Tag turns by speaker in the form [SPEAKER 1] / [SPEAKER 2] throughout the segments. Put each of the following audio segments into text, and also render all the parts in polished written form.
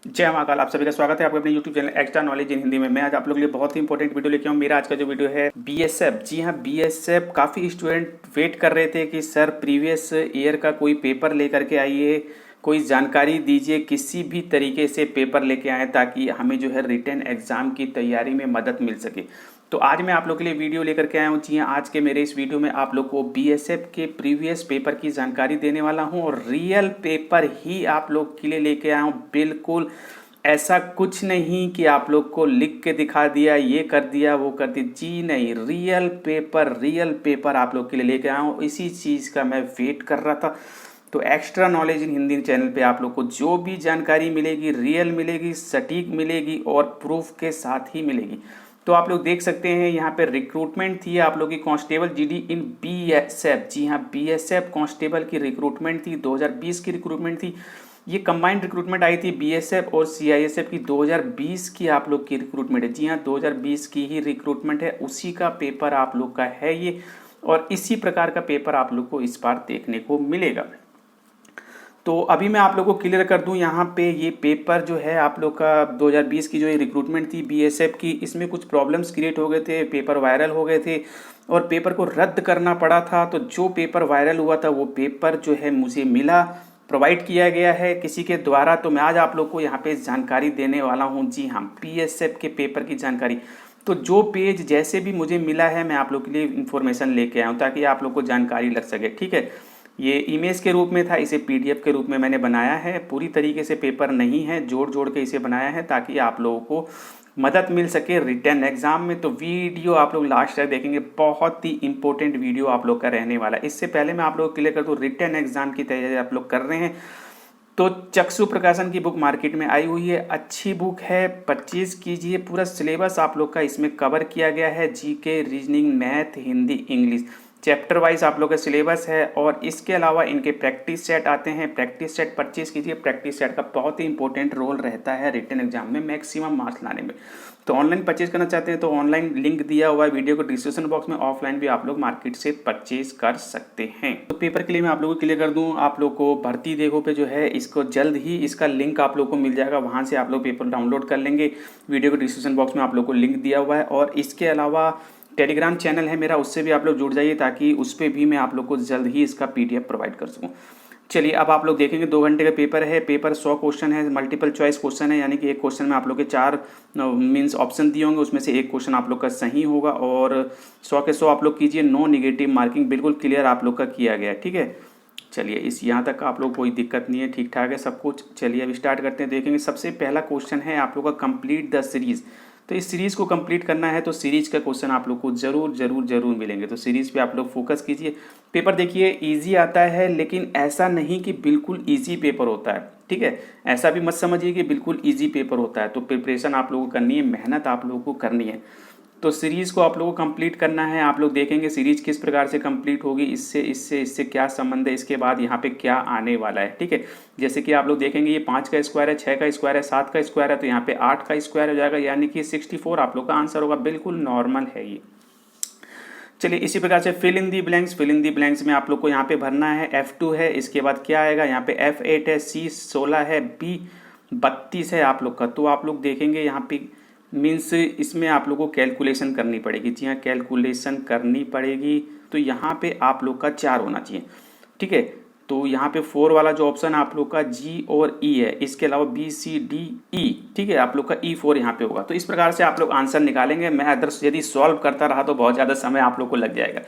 [SPEAKER 1] जय महाकाल। आप सभी का स्वागत है आपके अपने YouTube channel extra knowledge in Hindi में। मैं आज आप लोगों के लिए बहुत ही इंपॉर्टेंट वीडियो लेके आऊँ। मेरा आज का जो वीडियो है बीएसएफ, जी हाँ बीएसएफ। काफ़ी स्टूडेंट वेट कर रहे थे कि सर प्रीवियस ईयर का कोई पेपर लेकर के आइए, कोई जानकारी दीजिए, किसी भी तरीके से पेपर लेके आए ताकि हमें जो है रिटन एग्ज़ाम की तैयारी में मदद मिल सके। तो आज मैं आप लोग के लिए वीडियो लेकर के आया हूँ। जी हाँ, आज के मेरे इस वीडियो में आप लोग को बीएसएफ के प्रीवियस पेपर की जानकारी देने वाला हूँ और रियल पेपर ही आप लोग के लिए लेके आया हूँ। बिल्कुल ऐसा कुछ नहीं कि आप लोग को लिख के दिखा दिया, ये कर दिया, वो कर दिया। जी नहीं, रियल पेपर आप लोग के लिए लेके आया हूँ। इसी चीज़ का मैं वेट कर रहा था। तो extra knowledge in Hindi channel पे आप लोग को जो भी जानकारी मिलेगी रियल मिलेगी, सटीक मिलेगी और प्रूफ के साथ ही मिलेगी। तो आप लोग देख सकते हैं यहाँ पे रिक्रूटमेंट थी आप लोग की कांस्टेबल जीडी इन बीएसएफ। जी हाँ, बीएसएफ कांस्टेबल की रिक्रूटमेंट थी, 2020 की रिक्रूटमेंट थी। ये कंबाइंड रिक्रूटमेंट आई थी बीएसएफ और सीआईएसएफ की 2020 की आप लोग की रिक्रूटमेंट है। जी हाँ, 2020 की ही रिक्रूटमेंट है, उसी का पेपर आप लोग का है ये। और इसी प्रकार का पेपर आप लोग को इस बार देखने को मिलेगा। तो अभी मैं आप लोगों को क्लियर कर दूं, यहाँ पे ये पेपर जो है आप लोग का 2020 की जो ये रिक्रूटमेंट थी बीएसएफ की, इसमें कुछ प्रॉब्लम्स क्रिएट हो गए थे, पेपर वायरल हो गए थे और पेपर को रद्द करना पड़ा था। तो जो पेपर वायरल हुआ था वो पेपर जो है मुझे मिला, प्रोवाइड किया गया है किसी के द्वारा। तो मैं आज आप लोग को यहाँ पे जानकारी देने वाला हूँ। जी हाँ, बीएसएफ के पेपर की जानकारी। तो जो पेज जैसे भी मुझे मिला है मैं आप लोग के लिए इन्फॉर्मेशन लेके आया हूँ ताकि आप लोग को जानकारी लग सके। ठीक है, ये इमेज के रूप में था, इसे पीडीएफ के रूप में मैंने बनाया है। पूरी तरीके से पेपर नहीं है, जोड़ जोड़ के इसे बनाया है ताकि आप लोगों को मदद मिल सके रिटन एग्जाम में। तो वीडियो आप लोग लास्ट तक देखेंगे, बहुत ही इंपॉर्टेंट वीडियो आप लोग का रहने वाला है। इससे पहले मैं आप लोग को क्लियर कर दूं, रिटन एग्जाम की तैयारी आप लोग कर रहे हैं तो चक्षु प्रकाशन की बुक मार्केट में आई हुई है, अच्छी बुक है, परचेज कीजिए। पूरा सिलेबस आप लोग का इसमें कवर किया गया है, GK, reasoning, math, Hindi, English, chapter wise आप लोग का सिलेबस है। और इसके अलावा इनके प्रैक्टिस सेट आते हैं, प्रैक्टिस सेट परचेज कीजिए। प्रैक्टिस सेट का बहुत ही इंपॉर्टेंट रोल रहता है रिटन एग्जाम में मैक्सिमम मार्क्स लाने में। तो ऑनलाइन परचेज करना चाहते हैं तो ऑनलाइन लिंक दिया हुआ है वीडियो को डिस्क्रिप्शन बॉक्स में, ऑफलाइन भी आप लोग मार्केट से परचेज कर सकते हैं। तो पेपर के लिए मैं आप लोगों को क्लियर कर दूं, आप लोग को भर्ती देखो पे जो है इसको जल्द ही इसका लिंक आप लोग को मिल जाएगा, वहां से आप लोग पेपर डाउनलोड कर लेंगे। वीडियो को डिस्क्रिप्शन बॉक्स में आप लोग को लिंक दिया हुआ है। और इसके अलावा टेलीग्राम चैनल है मेरा, उससे भी आप लोग जुड़ जाइए ताकि उस पर भी मैं आप लोग को जल्द ही इसका पीडीएफ प्रोवाइड कर सकूँ। चलिए अब आप लोग देखेंगे 2 घंटे का पेपर है। पेपर 100 क्वेश्चन है, मल्टीपल चॉइस क्वेश्चन है, यानी कि एक क्वेश्चन में आप लोग के 4 मीन्स ऑप्शन दिए होंगे, उसमें से एक क्वेश्चन आप लोग का सही होगा। और 100 के 100 आप लोग कीजिए, नो निगेटिव मार्किंग, बिल्कुल क्लियर आप लोग का किया गया है। ठीक है, चलिए इस यहाँ तक आप लोग कोई दिक्कत नहीं है, ठीक ठाक है सब कुछ। चलिए अब स्टार्ट करते हैं। देखेंगे सबसे पहला क्वेश्चन है आप लोग का कंप्लीट द सीरीज़। तो इस सीरीज़ को कंप्लीट करना है तो सीरीज़ का क्वेश्चन आप लोग को जरूर मिलेंगे। तो सीरीज़ पे आप लोग फोकस कीजिए। पेपर देखिए इजी आता है, लेकिन ऐसा नहीं कि बिल्कुल इजी पेपर होता है। ठीक है, ऐसा भी मत समझिए कि बिल्कुल इजी पेपर होता है। तो प्रिपरेशन आप लोगों को करनी है, मेहनत आप लोगों को करनी है। तो सीरीज़ को आप लोगों को कंप्लीट करना है। आप लोग देखेंगे सीरीज किस प्रकार से कंप्लीट होगी, इससे क्या संबंध है, इसके बाद यहाँ पे क्या आने वाला है। ठीक है, जैसे कि आप लोग देखेंगे ये 5 का स्क्वायर है, 6 का स्क्वायर है, 7 का स्क्वायर है, तो यहाँ पे 8 का स्क्वायर हो जाएगा, यानी कि 64 आप लोग का आंसर होगा। बिल्कुल नॉर्मल है ये। चलिए इसी प्रकार से fill in the blanks. Fill in the blanks में आप लोग को यहाँ पे भरना है। F2 है, इसके बाद क्या आएगा, यहाँ पे F8 है, C 16 है, B 32 है आप लोग का। तो आप लोग देखेंगे यहाँ पे मीन्स इसमें आप लोग को कैलकुलेशन करनी पड़ेगी। जी हाँ, कैलकुलेशन करनी पड़ेगी। तो यहाँ पे आप लोग का 4 होना चाहिए। ठीक है, तो यहाँ पे 4 वाला जो ऑप्शन आप लोग का G और E है, इसके अलावा B C D E, ठीक है, आप लोग का E4 यहाँ पे होगा। तो इस प्रकार से आप लोग आंसर निकालेंगे। मैं अदर यदि सॉल्व करता रहा तो बहुत ज़्यादा समय आप लोग को लग जाएगा।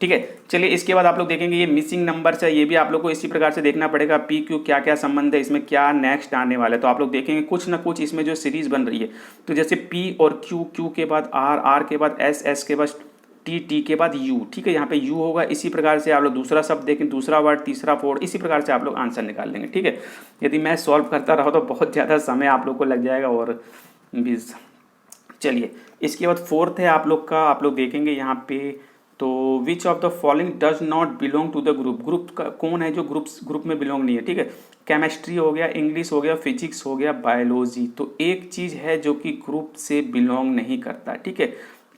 [SPEAKER 1] ठीक है, चलिए इसके बाद आप लोग देखेंगे ये मिसिंग नंबर्स है, ये भी आप लोग को इसी प्रकार से देखना पड़ेगा। P Q क्या क्या संबंध है, इसमें क्या नेक्स्ट आने वाला है। तो आप लोग देखेंगे कुछ ना कुछ इसमें जो सीरीज बन रही है। तो जैसे P और Q, Q के बाद R, R के बाद S, S के बाद T, T के बाद U। ठीक है, यहाँ पे U होगा। इसी प्रकार से आप लोग दूसरा शब्द देखें, दूसरा वर्ड, तीसरा फोर्ड, इसी प्रकार से आप लोग आंसर निकाल लेंगे। ठीक है, यदि मैं सॉल्व करता रहा तो बहुत ज़्यादा समय आप लोग को लग जाएगा और भी। चलिए इसके बाद फोर्थ है आप लोग का, आप लोग देखेंगे यहाँ पे। तो which of the following does not belong to the group. Group का कौन है जो ग्रुप में बिलोंग नहीं है। ठीक है, केमिस्ट्री हो गया, इंग्लिश हो गया, फिजिक्स हो गया, बायोलॉजी। तो एक चीज़ है जो कि ग्रुप से बिलोंग नहीं करता। ठीक है,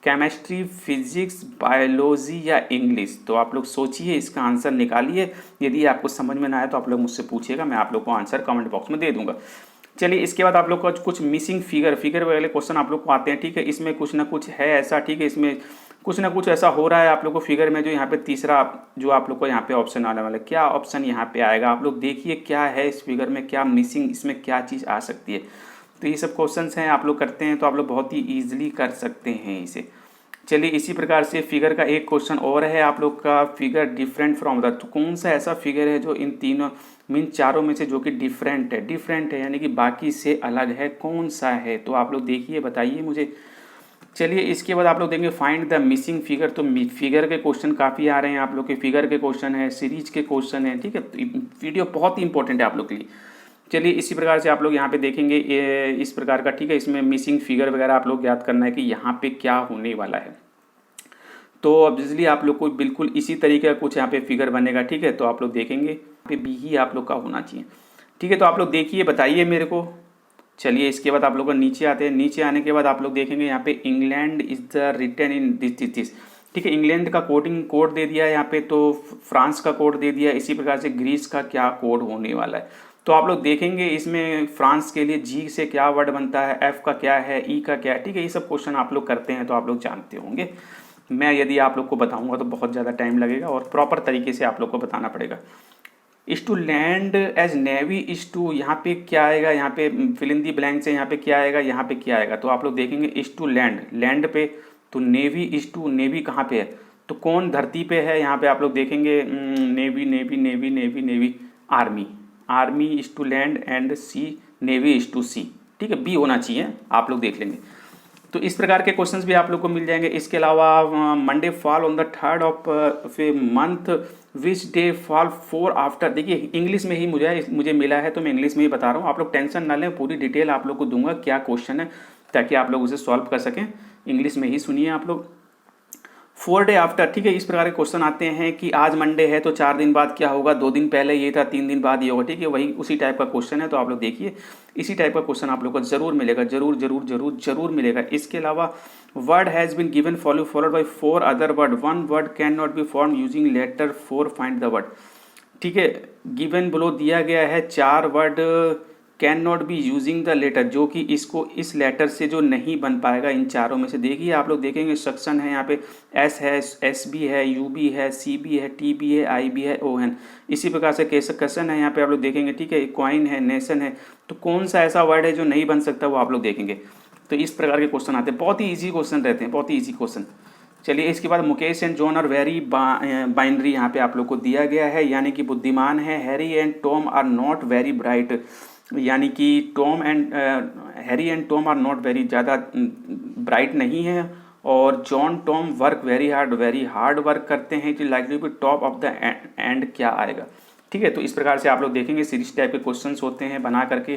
[SPEAKER 1] केमिस्ट्री, फिजिक्स, बायोलॉजी या इंग्लिश। तो आप लोग सोचिए, इसका आंसर निकालिए। यदि आपको समझ में ना आए तो आप लोग मुझसे पूछिएगा, मैं आप लोग को आंसर कमेंट बॉक्स में दे दूंगा। चलिए इसके बाद आप लोग को कुछ मिसिंग फिगर वाले क्वेश्चन आप लोग को आते हैं, ठीक है। इसमें कुछ ना कुछ है ऐसा, ठीक है, इसमें कुछ ना कुछ ऐसा हो रहा है आप लोग को फिगर में, जो यहाँ पे तीसरा जो आप लोग को यहाँ पे ऑप्शन आने वाला है, क्या ऑप्शन यहाँ पे आएगा आप लोग देखिए, क्या है इस फिगर में, क्या मिसिंग, इसमें क्या चीज़ आ सकती है। तो ये सब क्वेश्चंस हैं, आप लोग करते हैं तो आप लोग बहुत ही ईजिली कर सकते हैं इसे। चलिए इसी प्रकार से फिगर का एक क्वेश्चन और है आप लोग का, फिगर डिफरेंट फ्रॉम द, तो कौन सा ऐसा फिगर है जो इन तीनों मीन चारों में से जो कि डिफरेंट है यानी कि बाकी से अलग है, कौन सा है, तो आप लोग देखिए बताइए मुझे। चलिए इसके बाद आप लोग देंगे फाइंड द मिसिंग फिगर, तो फिगर के क्वेश्चन काफ़ी आ रहे हैं आप लोग के, फिगर के क्वेश्चन है, सीरीज के क्वेश्चन है, ठीक है। तो वीडियो बहुत ही इंपॉर्टेंट है आप लोग के लिए। चलिए इसी प्रकार से आप लोग यहाँ पे देखेंगे इस प्रकार का, ठीक है। इसमें मिसिंग फिगर वगैरह आप लोग याद करना है कि यहाँ पे क्या होने वाला है। तो ऑब्वियसली आप लोग को बिल्कुल इसी तरीके का कुछ यहाँ पे फिगर बनेगा, ठीक है। तो आप लोग देखेंगे पे बी ही आप लोग का होना चाहिए, ठीक है। तो आप लोग देखिए बताइए मेरे को। चलिए इसके बाद आप लोग नीचे आते हैं, नीचे आने के बाद आप लोग देखेंगे यहाँ पे England is the written in this, ठीक है। इंग्लैंड का कोड दे दिया है यहाँ पे, तो फ्रांस का कोड दे दिया, इसी प्रकार से ग्रीस का क्या कोड होने वाला है। तो आप लोग देखेंगे इसमें फ्रांस के लिए जी से क्या वर्ड बनता है, एफ का क्या है, ई का क्या है, ठीक है। ये सब क्वेश्चन आप लोग करते हैं तो आप लोग जानते होंगे। मैं यदि आप लोग को बताऊंगा तो बहुत ज़्यादा टाइम लगेगा और प्रॉपर तरीके से आप लोग को बताना पड़ेगा। Is to land as navy is to, यहाँ पे क्या आएगा, यहाँ पे फिल इन दी ब्लैंक से यहाँ पे क्या आएगा, यहाँ पे क्या आएगा। तो आप लोग देखेंगे इज टू लैंड पे, तो नेवी इज टू, नेवी कहाँ पे है, तो कौन धरती पे है, यहाँ पे आप लोग देखेंगे navy army is to land and sea navy is to sea, ठीक है। बी होना चाहिए, आप लोग देख लेंगे। तो इस प्रकार के क्वेश्चंस भी आप लोग को मिल जाएंगे। इसके अलावा Monday fall on the 3rd of month, which day fall 4 after, देखिए इंग्लिश में ही मुझे मिला है तो मैं इंग्लिश में ही बता रहा हूँ, आप लोग टेंशन ना लें, पूरी डिटेल आप लोग को दूंगा क्या क्वेश्चन है, ताकि आप लोग उसे सॉल्व कर सकें। इंग्लिश में ही सुनिए आप लोग। 4 डे आफ्टर, ठीक है। इस प्रकार के क्वेश्चन आते हैं कि आज मंडे है तो 4 दिन बाद क्या होगा, 2 दिन पहले ये था, 3 दिन बाद ये होगा, ठीक है। वही उसी टाइप का क्वेश्चन है, तो आप लोग देखिए इसी टाइप का क्वेश्चन आप लोग को जरूर मिलेगा, जरूर मिलेगा। इसके अलावा word has been given followed by 4 other word, 1 word can not be form using letter 4 find the word, ठीक है। गिवन बिलो दिया गया है 4 word can not be using the letter, जो कि इसको इस लेटर से जो नहीं बन पाएगा इन चारों में से। देखिए आप लोग देखेंगे इंस्ट्रक्शन है यहाँ पे, एस है, एस बी है, यू बी है, सी बी है, टी बी है, आई बी है, ओ एन। इसी प्रकार से क्वेश्चन है यहाँ पे आप लोग देखेंगे, ठीक है। क्वाइन है, नेशन है, तो कौन सा ऐसा वर्ड है जो नहीं बन सकता, वो आप लोग देखेंगे। तो इस प्रकार के क्वेश्चन आते हैं, बहुत ही ईजी क्वेश्चन रहते हैं, बहुत ही ईजी क्वेश्चन। चलिए इसके बाद Mukesh and John are very बाइनरी यहाँ पे आप लोग को दिया गया है, यानी कि बुद्धिमान है। Harry and Tom are not very bright, यानी कि Harry and Tom are not very, ज़्यादा ब्राइट नहीं है। और John Tom work very hard work करते हैं, कि likely to top of the end क्या आएगा, ठीक है। तो इस प्रकार से आप लोग देखेंगे सीरीज टाइप के क्वेश्चंस होते हैं बना करके।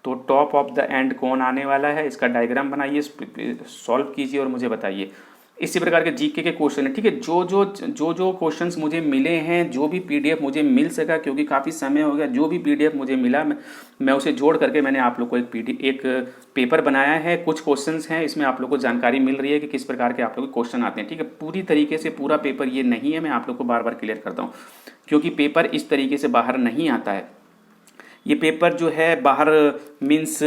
[SPEAKER 1] तो टॉप ऑफ द एंड कौन आने वाला है, इसका डायग्राम बनाइए, सॉल्व कीजिए और मुझे बताइए। इसी प्रकार के जीके के क्वेश्चन है, ठीक है। जो क्वेश्चंस मुझे मिले हैं, जो भी पीडीएफ मुझे मिल सका, क्योंकि काफ़ी समय हो गया, जो भी पीडीएफ मुझे मिला मैं उसे जोड़ करके मैंने आप लोग को एक पेपर बनाया है। कुछ क्वेश्चंस हैं इसमें, आप लोग को जानकारी मिल रही है कि किस प्रकार के आप लोग के क्वेश्चन आते हैं, ठीक है। पूरी तरीके से पूरा पेपर ये नहीं है, मैं आप लोग को बार बार क्लियर करता हूँ, क्योंकि पेपर इस तरीके से बाहर नहीं आता है। ये पेपर जो है बाहर मीन्स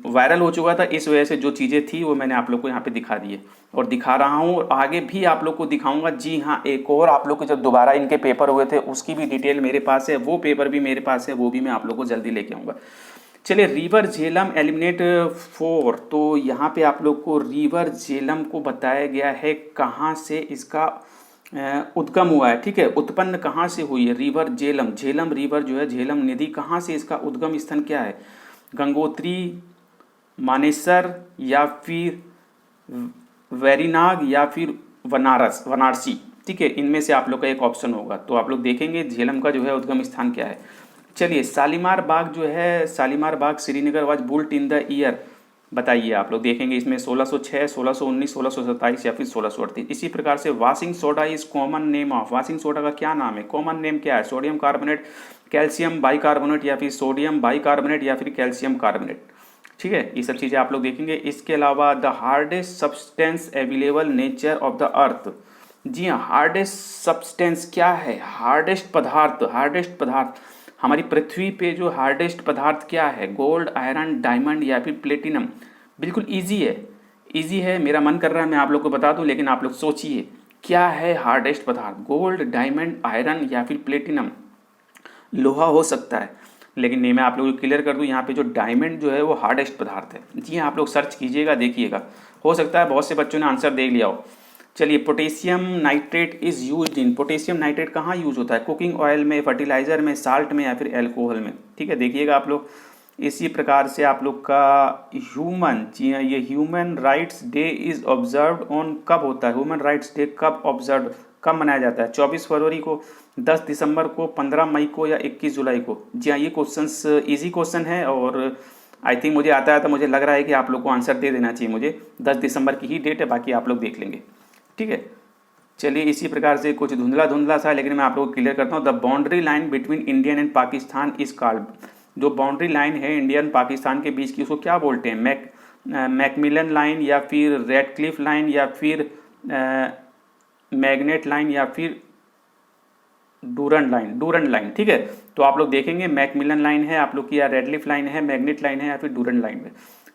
[SPEAKER 1] वायरल हो चुका था, इस वजह से जो चीज़ें थी वो मैंने आप लोग को यहाँ पे दिखा दी है और दिखा रहा हूँ, और आगे भी आप लोग को दिखाऊंगा। जी हाँ, एक और आप लोग के जब दोबारा इनके पेपर हुए थे उसकी भी डिटेल मेरे पास है, वो पेपर भी मेरे पास है, वो भी मैं आप लोग को जल्दी लेके आऊँगा। चलिए रिवर झेलम एलिमिनेट 4, तो यहाँ पे आप लोग को रिवर झेलम को बताया गया है कहाँ से इसका उद्गम हुआ है, ठीक है। उत्पन्न कहाँ से हुई है रिवर झेलम रिवर जो है, झेलम नदी, कहाँ से इसका उद्गम स्थान क्या है, गंगोत्री, मानेसर, या फिर वेरीनाग, या फिर वाराणसी, ठीक है। इनमें से आप लोग का एक ऑप्शन होगा। तो आप लोग देखेंगे झेलम का जो है उद्गम स्थान क्या है। चलिए शालीमार बाग जो है, Shalimar Bagh Srinagar was built in the year, बताइए आप लोग देखेंगे इसमें 1606, 1619, 1627 या फिर 1638। इसी प्रकार से washing soda is common name of, washing soda का क्या नाम है, कॉमन नेम क्या है, सोडियम कार्बोनेट, कैल्शियम बाइकार्बोनेट, या फिर सोडियम बाइकार्बोनेट, या फिर कैल्शियम कार्बोनेट, ठीक है। ये सब चीज़ें आप लोग देखेंगे। इसके अलावा the hardest substance available nature of the earth, जी हाँ, हार्डेस्ट सब्सटेंस क्या है, हार्डेस्ट पदार्थ हमारी पृथ्वी पे जो हार्डेस्ट पदार्थ क्या है, गोल्ड, आयरन, डायमंड या फिर प्लेटिनम। बिल्कुल ईजी है, ईजी है। मेरा मन कर रहा है मैं आप लोग को बता दूं, लेकिन आप लोग सोचिए क्या है हार्डेस्ट पदार्थ, गोल्ड, डायमंड, आयरन या फिर प्लेटिनम। लोहा हो सकता है, लेकिन नहीं, मैं आप लोगों को क्लियर कर दूं, यहाँ पे जो डायमंड जो है वो हार्डेस्ट पदार्थ है। जी हाँ, आप लोग सर्च कीजिएगा, देखिएगा, हो सकता है बहुत से बच्चों ने आंसर देख लिया हो। चलिए, potassium nitrate is used in, potassium nitrate कहाँ यूज होता है, कुकिंग ऑयल में, फर्टिलाइजर में, साल्ट में या फिर एल्कोहल में। ठीक है, देखिएगा आप लोग। इसी प्रकार से आप लोग का ह्यूमन, जी हाँ, ये human rights day is observed on, कब होता है ह्यूमन राइट्स डे, कब ऑब्जर्व, कब मनाया जाता है, 24 फरवरी को, 10 दिसंबर को, 15 मई को या 21 जुलाई को। जी हाँ, ये क्वेश्चन इजी क्वेश्चन है और आई थिंक मुझे आता है तो मुझे लग रहा है कि आप लोग को आंसर दे देना चाहिए मुझे। 10 दिसंबर की ही डेट है, बाकी आप लोग देख लेंगे। ठीक है, चलिए, इसी प्रकार से कुछ धुंधला धुंधला सा है, लेकिन मैं आप लोगों को क्लियर करता हूँ। The boundary line between Indian and Pakistan is called, जो बाउंड्री लाइन है इंडियन पाकिस्तान के बीच की, उसको क्या बोलते हैं, मैकमिलन लाइन या फिर रेडक्लिफ लाइन या फिर मैग्नेट लाइन या फिर डूरंड लाइन, डूरंड लाइन। ठीक है, तो आप लोग देखेंगे मैकमिलन लाइन है आप लोग की, या रेडक्लिफ लाइन है, मैग्नेट लाइन है या फिर डूरंड लाइन है।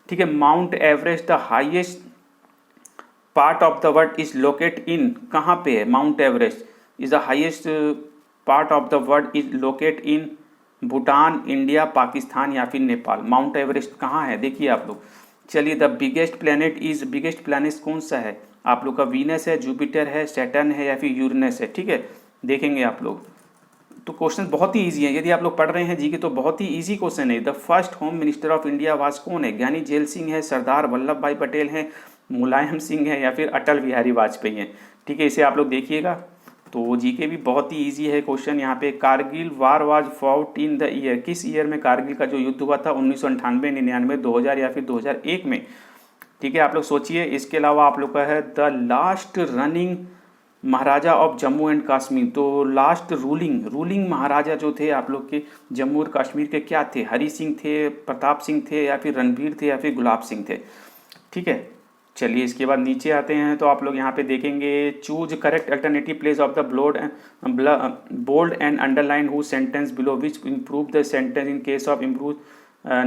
[SPEAKER 1] ठीक है, Mount Everest the highest part of the world is locate in, कहाँ पे है Mount Everest, is the highest part of the world is locate in Bhutan, India, Pakistan या फिर नेपाल। माउंट एवरेस्ट कहाँ है, देखिए आप लोग। चलिए, the biggest planet is, biggest planet कौन सा है आप लोग का, वीनस है, जुपिटर है, सैटर्न है या फिर यूरेनस है। ठीक है, देखेंगे आप लोग। तो क्वेश्चन बहुत ही इजी है, यदि आप लोग पढ़ रहे हैं जी के तो बहुत ही इजी क्वेश्चन है। The first home minister of India was कौन है, ज्ञानी जेल सिंह है, सरदार वल्लभ भाई पटेल है, मुलायम सिंह है या फिर अटल बिहारी वाजपेयी हैं। ठीक है, इसे आप लोग देखिएगा। तो जी के भी बहुत ही इजी है क्वेश्चन यहाँ पे। कारगिल वार was fought in the year, किस ईयर में कारगिल का जो युद्ध हुआ था, 1998, 99, 2000 या फिर 2001 में। ठीक है, आप लोग सोचिए। इसके अलावा आप लोग का है the last running Maharaja of Jammu and Kashmir, तो लास्ट रूलिंग महाराजा जो थे आप लोग के जम्मू और कश्मीर के क्या थे, हरी सिंह थे, प्रताप सिंह थे या फिर रणबीर थे या फिर गुलाब सिंह थे। ठीक है, चलिए, इसके बाद नीचे आते हैं तो आप लोग यहाँ पे देखेंगे, choose correct alternative place of the bold and underlined sentence below which improve the sentence in case of improve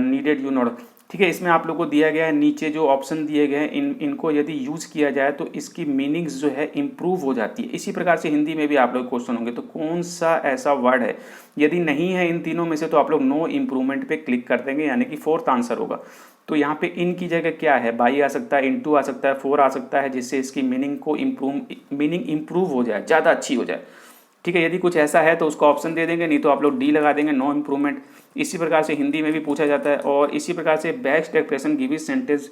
[SPEAKER 1] needed you not. ठीक है, इसमें आप लोग को दिया गया है, नीचे जो ऑप्शन दिए गए हैं इनको यदि यूज किया जाए तो इसकी मीनिंग्स जो है इम्प्रूव हो जाती है। इसी प्रकार से हिंदी में भी आप लोग क्वेश्चन होंगे, तो कौन सा ऐसा वर्ड है, यदि नहीं है इन तीनों में से तो आप लोग नो इम्प्रूवमेंट पे क्लिक कर देंगे, यानी कि फोर्थ आंसर होगा। तो यहाँ पे इन की जगह क्या है, बाई आ सकता है, इनटू आ सकता है, फोर आ सकता है, जिससे इसकी मीनिंग इम्प्रूव हो जाए, ज़्यादा अच्छी हो जाए। ठीक है, यदि कुछ ऐसा है तो उसको ऑप्शन दे देंगे, नहीं तो आप लोग डी लगा देंगे, नो इम्प्रूवमेंट। इसी प्रकार से हिंदी में भी पूछा जाता है। और इसी प्रकार से best expression give sentence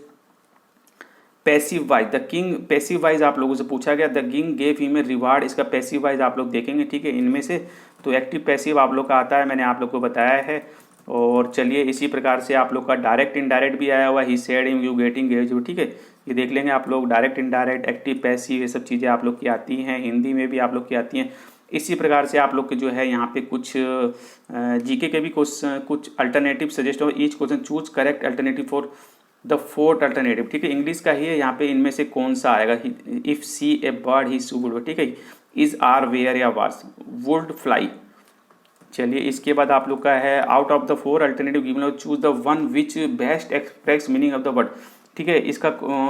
[SPEAKER 1] passive wise, the king, passive wise आप लोगों से पूछा गया, the king gave him a reward, इसका पैसिव वाइज आप लोग देखेंगे। ठीक है, इनमें से तो एक्टिव पैसिव आप लोग का आता है, मैंने आप लोग को बताया है। और चलिए, इसी प्रकार से आप लोग का डायरेक्ट इनडायरेक्ट भी आया हुआ, he said him you getting age. ठीक है, ये देख लेंगे आप लोग, डायरेक्ट इनडायरेक्ट, एक्टिव पैसिव, ये सब चीज़ें आप लोग की आती हैं, हिंदी में भी आप लोग की आती हैं। इसी प्रकार से आप लोग के जो है यहाँ पे कुछ जीके के भी कुछ अल्टरनेटिव सजेस्ट हो, each question choose correct alternative for the fourth alternative. ठीक है, इंग्लिश का ही है, यहाँ पे इनमें से कौन सा आएगा, if see a bird he would. ठीक है, इज आर वेयर या वार्स वुड फ्लाई। चलिए, इसके बाद आप लोग का है, out of the four alternative given choose the one which best express meaning of the word. ठीक है, इसका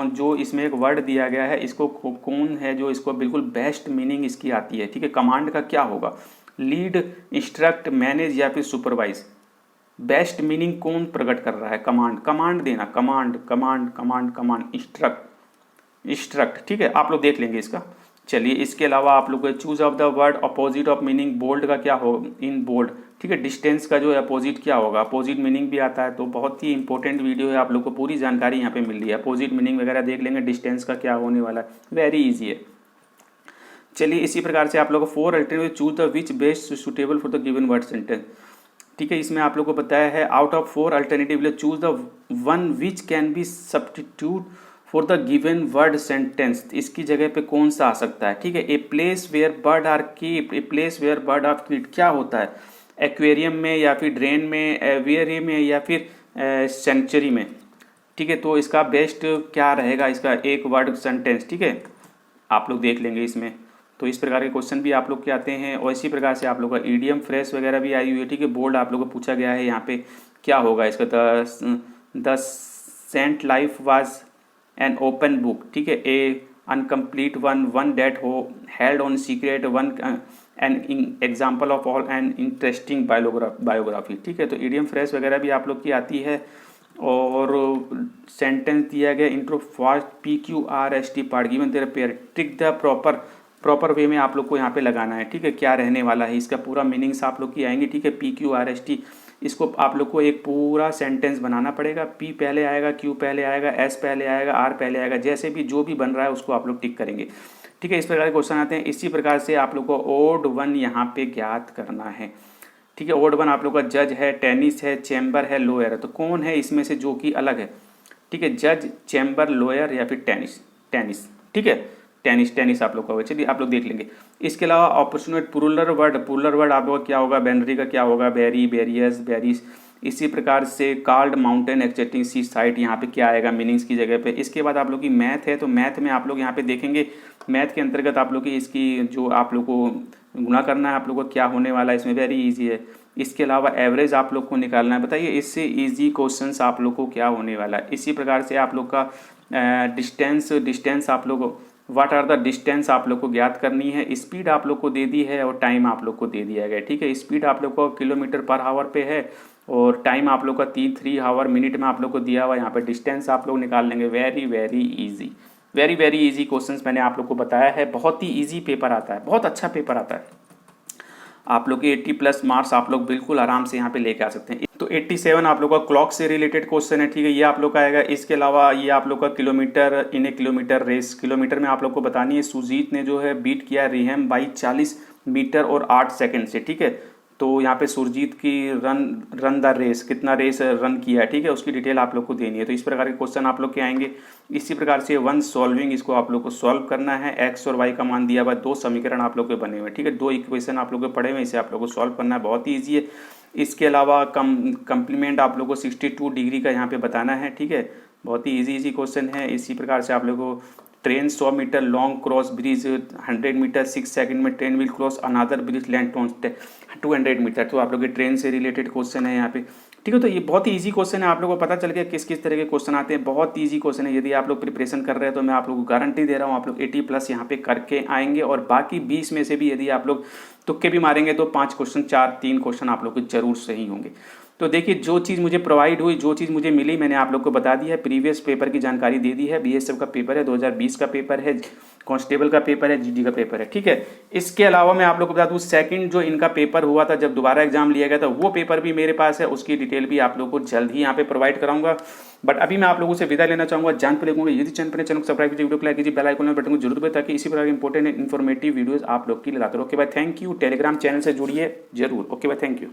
[SPEAKER 1] जो इसमें एक वर्ड दिया गया है, इसको कौन है जो इसको बिल्कुल बेस्ट मीनिंग इसकी आती है। ठीक है, कमांड का क्या होगा, लीड, इंस्ट्रक्ट, मैनेज या फिर सुपरवाइज। बेस्ट मीनिंग कौन प्रकट कर रहा है, कमांड, कमांड देना, command command command command, instruct. ठीक है, आप लोग देख लेंगे इसका। चलिए, इसके अलावा आप लोग choose of the word opposite of meaning, bold का क्या होगा, इन बोल्ड। ठीक है, डिस्टेंस का जो है अपोजिट क्या होगा, अपोजिट मीनिंग भी आता है। तो बहुत ही इंपॉर्टेंट वीडियो है, आप लोग को पूरी जानकारी यहाँ पे मिल रही है। अपोजिट मीनिंग वगैरह देख लेंगे, डिस्टेंस का क्या होने वाला है, वेरी इजी है। चलिए, इसी प्रकार से आप लोग को four alternative choose the which best suitable for the given word sentence. ठीक है, इसमें आप लोग को बताया है, out of four alternative choose the one which can be substitute for the given word sentence. इसकी जगह पे कौन सा आ सकता है। ठीक है, a place where bird are keeped, a place where bird are keeped क्या होता है, एक्वेरियम में या फिर ड्रेन में, एवियरी में या फिर सेंचुरी में। ठीक है, तो इसका बेस्ट क्या रहेगा, इसका एक वर्ड सेंटेंस। ठीक है, आप लोग देख लेंगे इसमें। तो इस प्रकार के क्वेश्चन भी आप लोग के आते हैं। और इसी प्रकार से आप लोग का ईडीएम फ्रेश वगैरह भी आई हुई है, ठीक है। बोल्ड आप लोग को पूछा गया है यहाँ पे क्या होगा इसका, the saint life was an open book, ठीक है, a incomplete one date who held on secret one an example of all an interesting biography, ठीक है। तो ईडीएम फ्रेश वगैरह भी आप लोग की आती है। और सेंटेंस दिया गया intro fast PQRST part given their pair trick the proper way में आप लोग को यहाँ पे लगाना है, ठीक है। क्या रहने वाला है इसका पूरा मीनिंग्स आप लोग की आएंगी, ठीक है। PQRST इसको आप लोग को एक पूरा सेंटेंस बनाना पड़ेगा। P पहले आएगा, Q पहले आएगा, S पहले आएगा, R पहले आएगा, जैसे भी जो भी बन रहा है उसको आप लोग टिक करेंगे, ठीक है। इस प्रकार के क्वेश्चन आते हैं। इसी प्रकार से आप लोग को ओड वन यहाँ पे ज्ञात करना है, ठीक है। ओड वन आप लोग का जज है, टेनिस है, चैम्बर है, लोयर है। तो कौन है इसमें से जो कि अलग है, ठीक है। जज, चैम्बर, लोयर या फिर टेनिस, ठीक है। टेनिस आप लोग का होगा, चलिए आप लोग देख लेंगे। इसके अलावा ऑपोर्चुनिट पुरुलर वर्ड आप लोग का क्या होगा, बैनरी का क्या होगा, बैरी, बैरियस, बैरिस। इसी प्रकार से कार्ड, माउंटेन, एक्सेप्टिंग सी साइट, यहाँ पे क्या आएगा मीनिंग्स की जगह पे। इसके बाद आप लोग की मैथ है, तो मैथ में आप लोग यहाँ पे देखेंगे, मैथ के अंतर्गत आप लोग की इसकी जो आप लोग को गुणा करना है, आप लोग को क्या होने वाला है इसमें, वेरी इजी है। इसके अलावा एवरेज आप लोग को निकालना है। बताइए इससे इजी क्वेश्चंस आप लोग को क्या होने वाला है। इसी प्रकार से आप लोग का डिस्टेंस आप लोग व्हाट आर द डिस्टेंस आप लोग को ज्ञात करनी है। स्पीड आप लोग को दे दी है और टाइम आप लोग को दे दिया गया है, ठीक है। स्पीड आप लोग को किलोमीटर पर आवर पे है और टाइम आप लोग का 3 आवर मिनट में आप लोग को दिया हुआ। यहाँ पे डिस्टेंस आप लोग निकाल लेंगे। वेरी इजी क्वेश्चंस मैंने आप लोग को बताया है। बहुत ही इजी पेपर आता है, बहुत अच्छा पेपर आता है। आप लोग के 80+ मार्क्स आप लोग बिल्कुल आराम से यहाँ पे लेके आ सकते हैं। तो 87 आप लोग का क्लॉक से रिलेटेड क्वेश्चन है, ठीक है, ये आप लोग का आएगा। इसके अलावा ये आप लोग का kilometre in a kilometre race, kilometre में आप लोग को बतानी है। सुजीत ने जो है बीट किया रिहेम बाई 40 मीटर और 8 सेकंड से, ठीक है। तो यहाँ पे सुरजीत की रन द रेस, कितना रेस रन किया है, ठीक है, उसकी डिटेल आप लोग को देनी है। तो इस प्रकार के क्वेश्चन आप लोग के आएंगे। इसी प्रकार से वन सॉल्विंग, इसको आप लोग को सॉल्व करना है। एक्स और वाई का मान दिया हुआ, 2 समीकरण आप लोग के बने हुए, ठीक है, 2 इक्वेशन आप लोग के पड़े हुए, इसे आप लोग को सॉल्व करना है, बहुत ही ईजी है। इसके अलावा कंप्लीमेंट आप लोग को 62 डिग्री का यहाँ पे बताना है, ठीक है, बहुत ही ईजी क्वेश्चन है। इसी प्रकार से आप लोग को train 100 metre long cross bridge 100 metre 6 second में train will cross another bridge length 200 metre. तो आप लोग के ट्रेन से रिलेटेड क्वेश्चन है यहाँ पे, ठीक है। तो ये बहुत ही इजी क्वेश्चन है, आप लोगों को पता चल गया किस किस तरह के क्वेश्चन आते हैं। बहुत इजी क्वेश्चन है, यदि आप लोग प्रिपरेशन कर रहे हैं तो मैं आप लोगों को गारंटी दे रहा हूँ आप लोग 80+ यहाँ पे करके आएंगे। और बाकी 20 में से भी यदि आप लोग तुक्के भी मारेंगे तो 5 क्वेश्चन 3 क्वेश्चन आप लोग को जरूर सही होंगे। तो देखिए जो चीज़ मुझे प्रोवाइड हुई, जो चीज़ मुझे मिली, मैंने आप लोग को बता दी है। प्रीवियस पेपर की जानकारी दे दी है। बीएसएफ का पेपर है, 2020 का पेपर है, कांस्टेबल का पेपर है, जीडी का पेपर है, ठीक है। इसके अलावा मैं आप लोग को बता दूं सेकंड जो इनका पेपर हुआ था जब दोबारा एग्जाम लिया गया था, वो पेपर भी मेरे पास है, उसकी डिटेल भी आप लोग को जल्द ही यहाँ पे प्रोवाइड कराऊंगा। बट अभी मैं आप लोगों से विदा लेना चाहूंगा। जान पे लगूंगा यदि चैनल को सब्सक्राइब कीजिए, वीडियो को लाइक कीजिए, बेल आइकन में बटन को जरूर दबाइए ताकि इसी प्रकार के इंपॉर्टेंट इन्फॉर्मेटिव वीडियोस आप लोग के लिए लाते रहो। ओके भाई, थैंक यू। टेलीग्राम चैनल से जुड़िए जरूर। ओके भाई, थैंक यू।